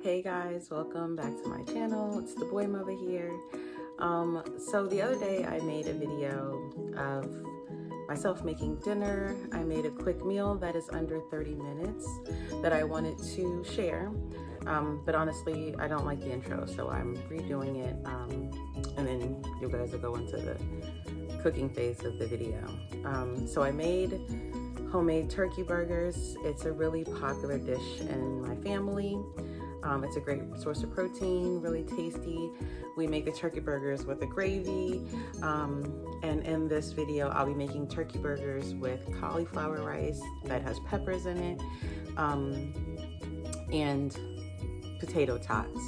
Hey guys, welcome back to my channel. It's the boy Muva here. So the other day I made a video of myself making dinner. I made a quick meal that is under 30 minutes that I wanted to share. But honestly, I don't like the intro, so I'm redoing it. And then you guys will go into the cooking phase of the video. So I made homemade turkey burgers. It's a really popular dish in my family. It's a great source of protein, really tasty. We make the turkey burgers with a gravy. And in this video, I'll be making turkey burgers with cauliflower rice that has peppers in it, and potato tots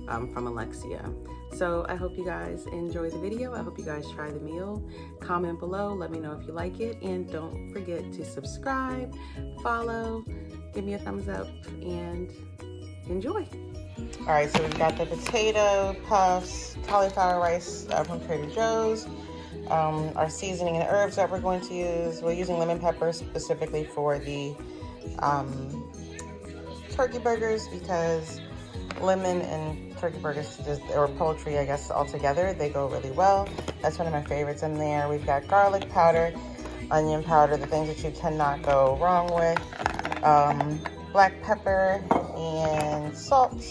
from Alexia. So I hope you guys enjoy the video. I hope you guys try the meal. Comment below, let me know if you like it, and don't forget to subscribe, follow, give me a thumbs up, and enjoy. All right, so we've got the potato puffs, cauliflower rice from Trader Joe's. Our seasoning and herbs that we're going to use. We're using lemon pepper specifically for the turkey burgers because lemon and turkey burgers, or poultry, I guess, all together, they go really well. That's one of my favorites in there. We've got garlic powder, onion powder, the things that you cannot go wrong with. Black pepper and salt,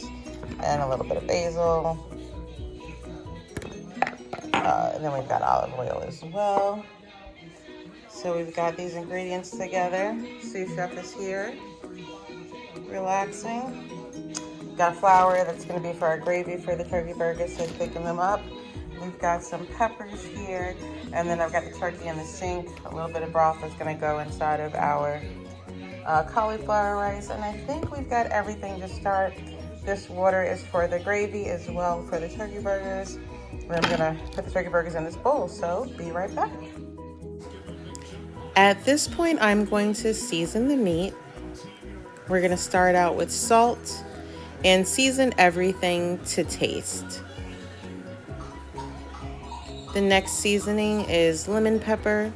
and a little bit of basil. And then we've got olive oil as well. So we've got these ingredients together. Sous chef is here, relaxing. Got flour that's going to be for our gravy for the turkey burgers to thicken them up. We've got some peppers here, and then I've got the turkey in the sink. A little bit of broth is going to go inside of our cauliflower rice, and I think we've got everything to start. This water is for the gravy as well for the turkey burgers. And I'm gonna put the turkey burgers in this bowl, so be right back. At this point, I'm going to season the meat. We're gonna start out with salt and season everything to taste. The next seasoning is lemon pepper.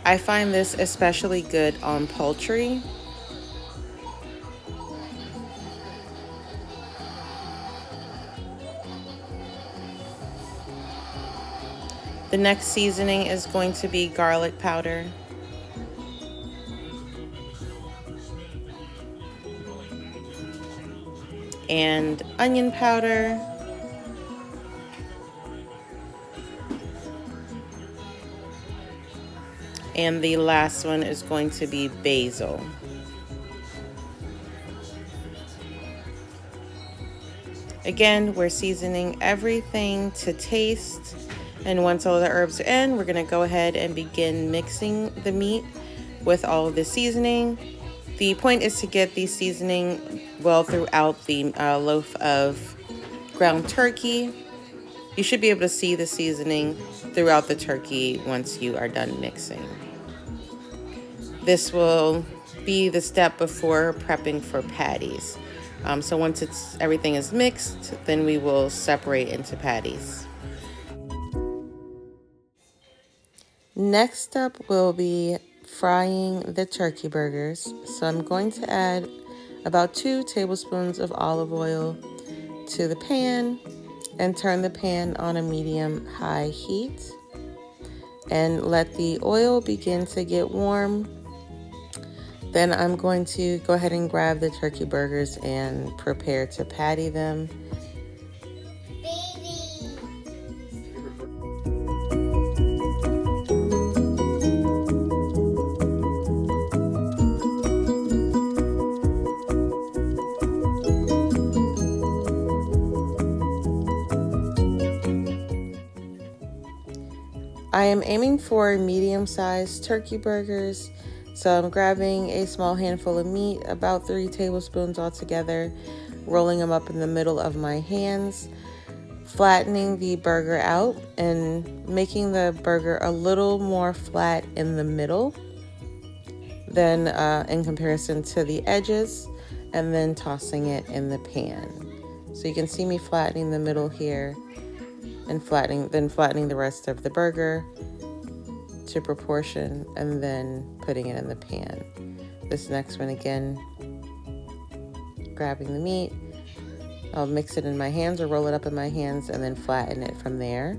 I find this especially good on poultry. The next seasoning is going to be garlic powder. And onion powder. And the last one is going to be basil. Again, we're seasoning everything to taste. And once all the herbs are in, we're gonna go ahead and begin mixing the meat with all of the seasoning. The point is to get the seasoning well throughout the loaf of ground turkey. You should be able to see the seasoning throughout the turkey once you are done mixing. This will be the step before prepping for patties. So once everything is mixed, then we will separate into patties. Next up will be frying the turkey burgers. So I'm going to add about 2 tablespoons of olive oil to the pan and turn the pan on a medium-high heat and let the oil begin to get warm. Then I'm going to go ahead and grab the turkey burgers and prepare to patty them. I am aiming for medium-sized turkey burgers, so I'm grabbing a small handful of meat, about 3 tablespoons altogether, rolling them up in the middle of my hands, flattening the burger out and making the burger a little more flat in the middle than in comparison to the edges, and then tossing it in the pan. So you can see me flattening the middle here and flattening the rest of the burger to proportion, and then putting it in the pan. This next one, again, grabbing the meat, I'll mix it in my hands or roll it up in my hands and then flatten it from there.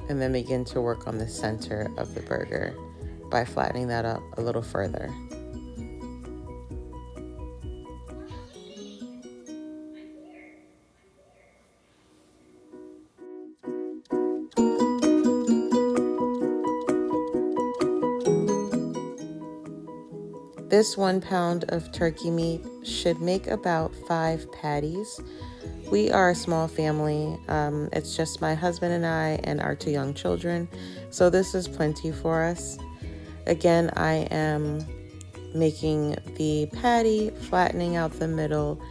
And then begin to work on the center of the burger by flattening that up a little further. This 1 pound of turkey meat should make about 5 patties. We are a small family. It's just my husband and I and our 2 young children. So this is plenty for us. Again, I am making the patty, flattening out the middle,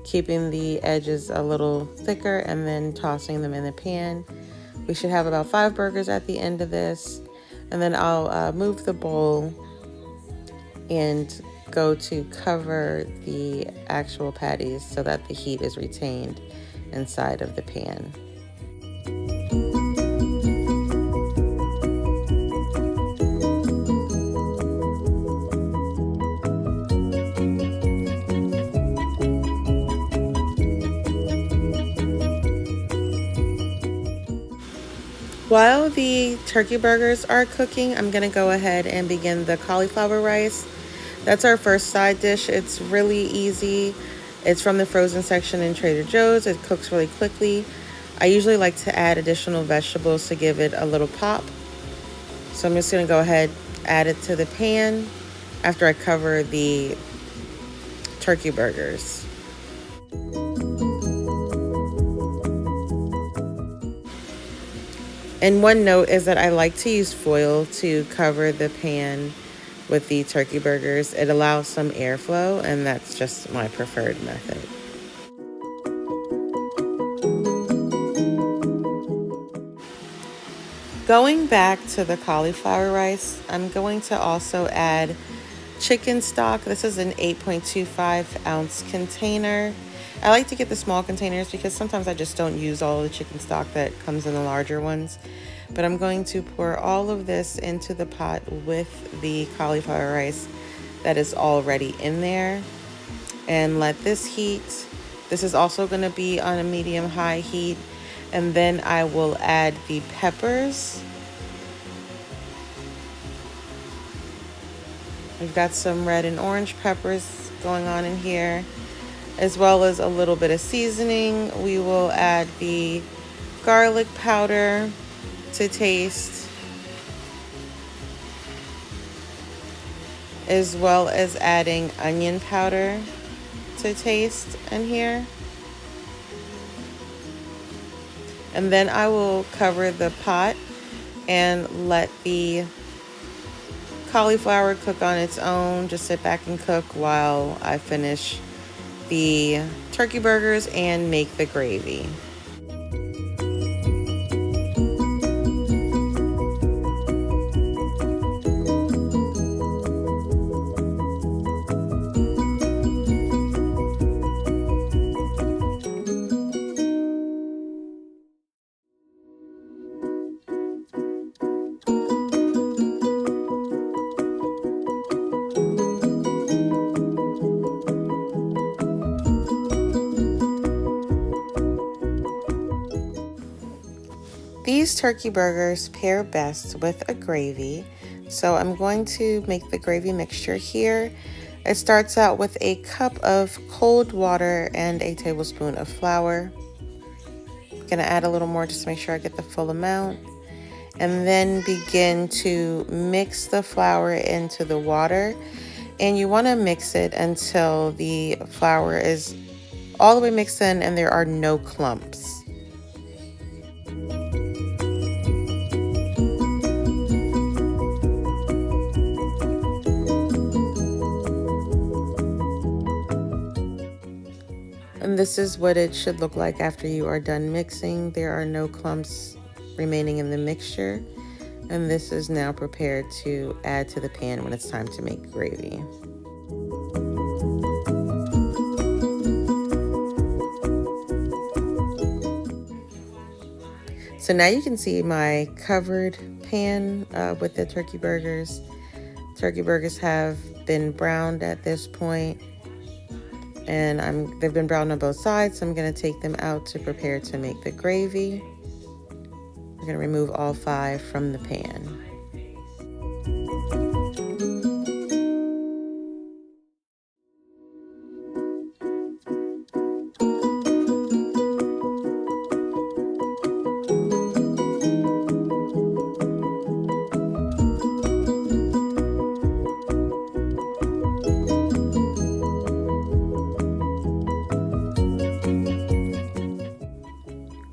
keeping the edges a little thicker, and then tossing them in the pan. We should have about 5 burgers at the end of this. And then I'll move the bowl and go to cover the actual patties so that the heat is retained inside of the pan. While the turkey burgers are cooking, I'm gonna go ahead and begin the cauliflower rice. That's our first side dish. It's really easy. It's from the frozen section in Trader Joe's. It cooks really quickly. I usually like to add additional vegetables to give it a little pop. So I'm just gonna go ahead, add it to the pan after I cover the turkey burgers. And one note is that I like to use foil to cover the pan with the turkey burgers. It allows some airflow, and that's just my preferred method. Going back to the cauliflower rice, I'm going to also add chicken stock. This is an 8.25 ounce container. I like to get the small containers because sometimes I just don't use all the chicken stock that comes in the larger ones. But I'm going to pour all of this into the pot with the cauliflower rice that is already in there and let this heat. This is also going to be on a medium-high heat. And then I will add the peppers. We've got some red and orange peppers going on in here, as well as a little bit of seasoning. We will add the garlic powder to taste, as well as adding onion powder to taste in here. And then I will cover the pot and let the cauliflower cook on its own. Just sit back and cook while I finish the turkey burgers and make the gravy. These turkey burgers pair best with a gravy, so I'm going to make the gravy mixture here. It starts out with a cup of cold water and a tablespoon of flour. I'm gonna add a little more just to make sure I get the full amount, and then begin to mix the flour into the water. And you want to mix it until the flour is all the way mixed in and there are no clumps. And this is what it should look like after you are done mixing. There are no clumps remaining in the mixture. And this is now prepared to add to the pan when it's time to make gravy. So now you can see my covered pan with the turkey burgers. Turkey burgers have been browned at this point. and they've been browned on both sides, so I'm going to take them out to prepare to make the gravy. We're going to remove all 5 from the pan.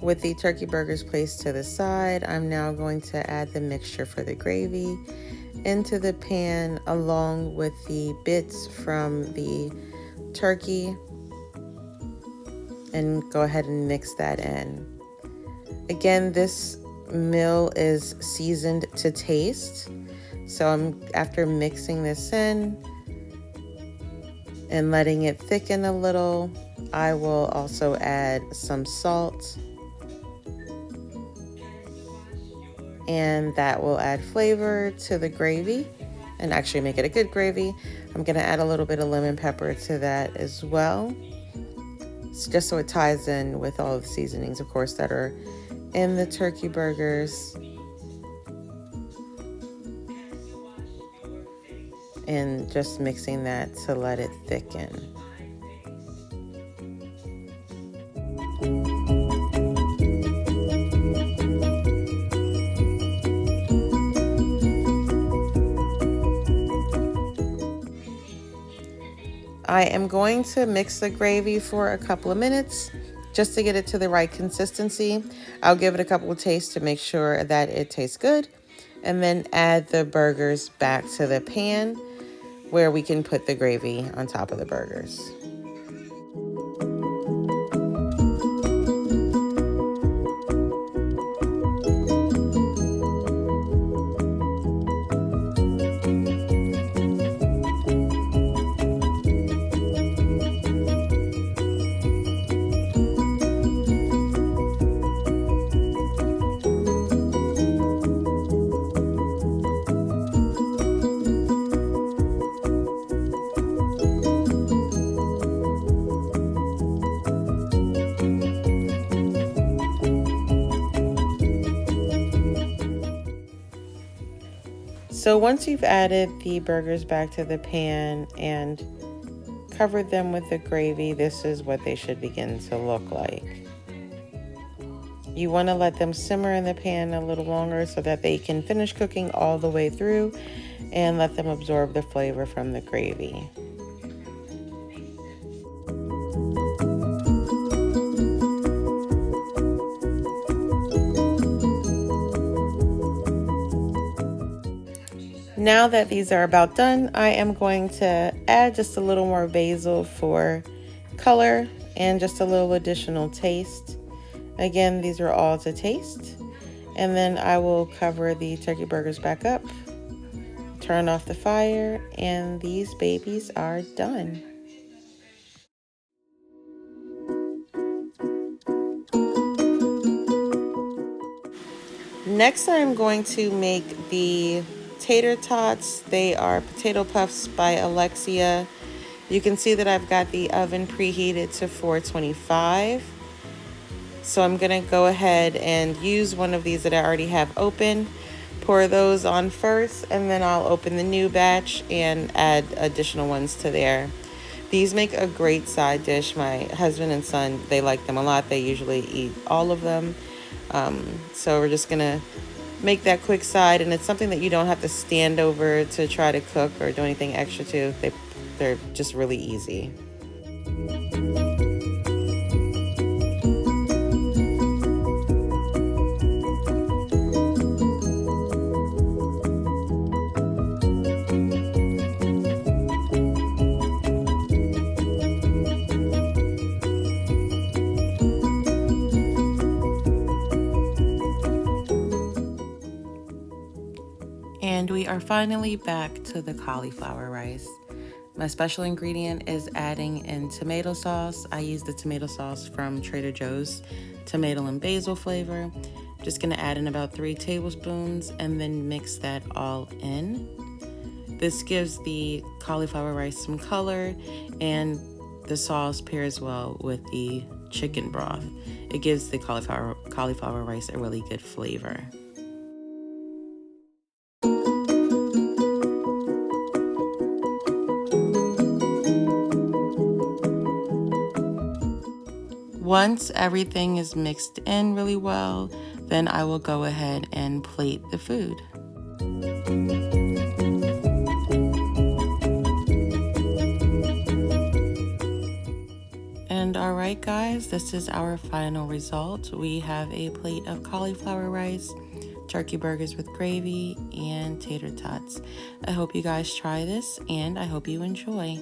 With the turkey burgers placed to the side, I'm now going to add the mixture for the gravy into the pan along with the bits from the turkey, and go ahead and mix that in. Again, this meal is seasoned to taste, so after mixing this in and letting it thicken a little, I will also add some salt, and that will add flavor to the gravy and actually make it a good gravy. I'm going to add a little bit of lemon pepper to that as well, just so it ties in with all of the seasonings, of course, that are in the turkey burgers. And just mixing that to let it thicken. I am going to mix the gravy for a couple of minutes just to get it to the right consistency. I'll give it a couple of tastes to make sure that it tastes good, and then add the burgers back to the pan where we can put the gravy on top of the burgers. So once you've added the burgers back to the pan and covered them with the gravy, this is what they should begin to look like. You want to let them simmer in the pan a little longer so that they can finish cooking all the way through and let them absorb the flavor from the gravy. Now that these are about done, I am going to add just a little more basil for color and just a little additional taste. Again, these are all to taste. And then I will cover the turkey burgers back up, turn off the fire, and these babies are done. Next, I'm going to make the tater tots. They are potato puffs by Alexia. You can see that I've got the oven preheated to 425. So I'm gonna go ahead and use one of these that I already have open, pour those on first, and then I'll open the new batch and add additional ones to there. These make a great side dish. My husband and son, they like them a lot. They usually eat all of them. So we're just gonna make that quick side, and it's something that you don't have to stand over to try to cook or do anything extra to. They're just really easy. And we are finally back to the cauliflower rice. My special ingredient is adding in tomato sauce. I use the tomato sauce from Trader Joe's, tomato and basil flavor. Just gonna add in about 3 tablespoons and then mix that all in. This gives the cauliflower rice some color, and the sauce pairs well with the chicken broth. It gives the cauliflower rice a really good flavor. Once everything is mixed in really well, then I will go ahead and plate the food. And alright guys, this is our final result. We have a plate of cauliflower rice, turkey burgers with gravy, and tater tots. I hope you guys try this and I hope you enjoy.